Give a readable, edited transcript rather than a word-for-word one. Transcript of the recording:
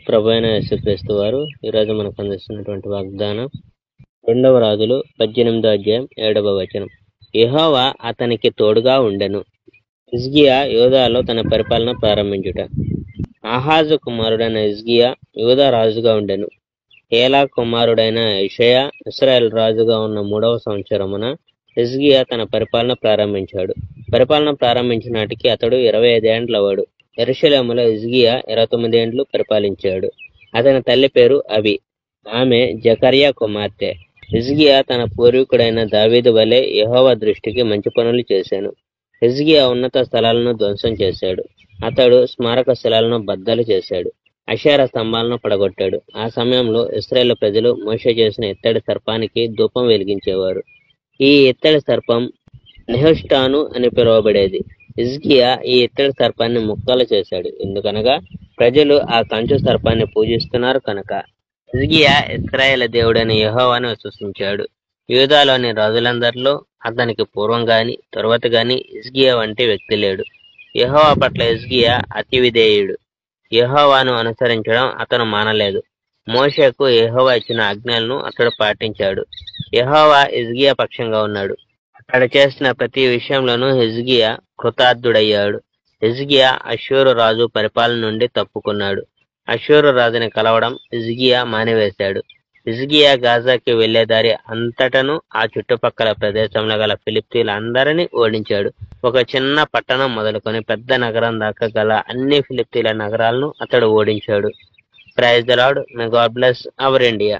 ప్రభు అయిన యేసుక్రీస్తు వారు ఈరోజు మనకు అందిస్తున్నటువంటి వాగ్దానం 2వ రాజులు 18వ అధ్యాయం 7వ వచనం. యెహోవా అతనికి తోడుగా ఉండెను. హిజ్కియా యూదాలో తన పరిపాలన ప్రారంభించుట. ఆహాజు కుమారుడైన హిజ్కియా యూదా రాజుగా ఉండెను. ఏలా కుమారుడైన యెషయా ఇశ్రాయేలు రాజుగా ఉన్న 3వ సంవత్సరమున హిజ్కియా తన పరిపాలన ప్రారంభించాడు. పరిపాలన ప్రారంభించిన నాటికి అతడు 25 ఏండ్లవాడు. యెరూషలేములో హిజ్కియా 29 ఏండ్లు పరిపాలించాడు. అతని తల్లి పేరు అబి, ఆమె జకర్యా కుమార్తె. హిజ్కియా తన పూర్వీకుడైన దావీదు వలె యెహోవా దృష్టికి మంచి పనులు చేశాను. హిజ్కియా ఉన్నత స్థలాలను ధ్వంసం చేశాడు. అతడు స్మారక శిలలను బద్దలు చేశాడు. అషేరా స్తంభాలను పడగొట్టాడు. ఆ సమయంలో ఇశ్రాయేలు ప్రజలు మోషే చేసిన ఇత్తడి సర్పానికి ధూపం వెలిగించేవారు. ఈ ఇత్తడి సర్పం నెహుష్టాను అని పిలువబడేది. హిజ్కియా ఈ ఇత్తడి సర్పాన్ని ముక్కలు చేశాడు. ఎందుకనగా ప్రజలు ఆ కంచు సర్పాన్ని పూజిస్తున్నారు కనుక. హిజ్కియా ఇశ్రాయేలు దేవుడైన యెహోవాను విశ్వసించాడు. యూదాలోని రాజులందరిలో అతనికి పూర్వం గాని తరువాత గాని హిజ్కియా వంటి వ్యక్తి లేడు. యెహోవా పట్ల హిజ్కియా అతి విధేయుడు. యెహోవాను అనుసరించడం అతను మానలేదు. మోషేకు యెహోవా ఇచ్చిన ఆజ్ఞలను అతడు పాటించాడు. యెహోవా హిజ్కియా పక్షంగా ఉన్నాడు. అతడు చేసిన ప్రతి విషయంలోనూ హిజ్కియా కృతార్థుడయ్యాడు. హిజ్కియా అష్షూరు రాజు పరిపాలన నుండి తప్పుకున్నాడు. అష్షూరు రాజుని కలవడం హిజ్కియా మానివేశాడు. హిజ్కియా గాజాకి వెళ్లే దారి అంతటను ఆ చుట్టుపక్కల ప్రదేశంలో గల ఫిలిప్తీలందరినీ ఓడించాడు. ఒక చిన్న పట్టణం మొదలుకొని పెద్ద నగరం దాకా గల అన్ని ఫిలిప్తీల నగరాలను అతడు ఓడించాడు. Praise the Lord. May God bless our India.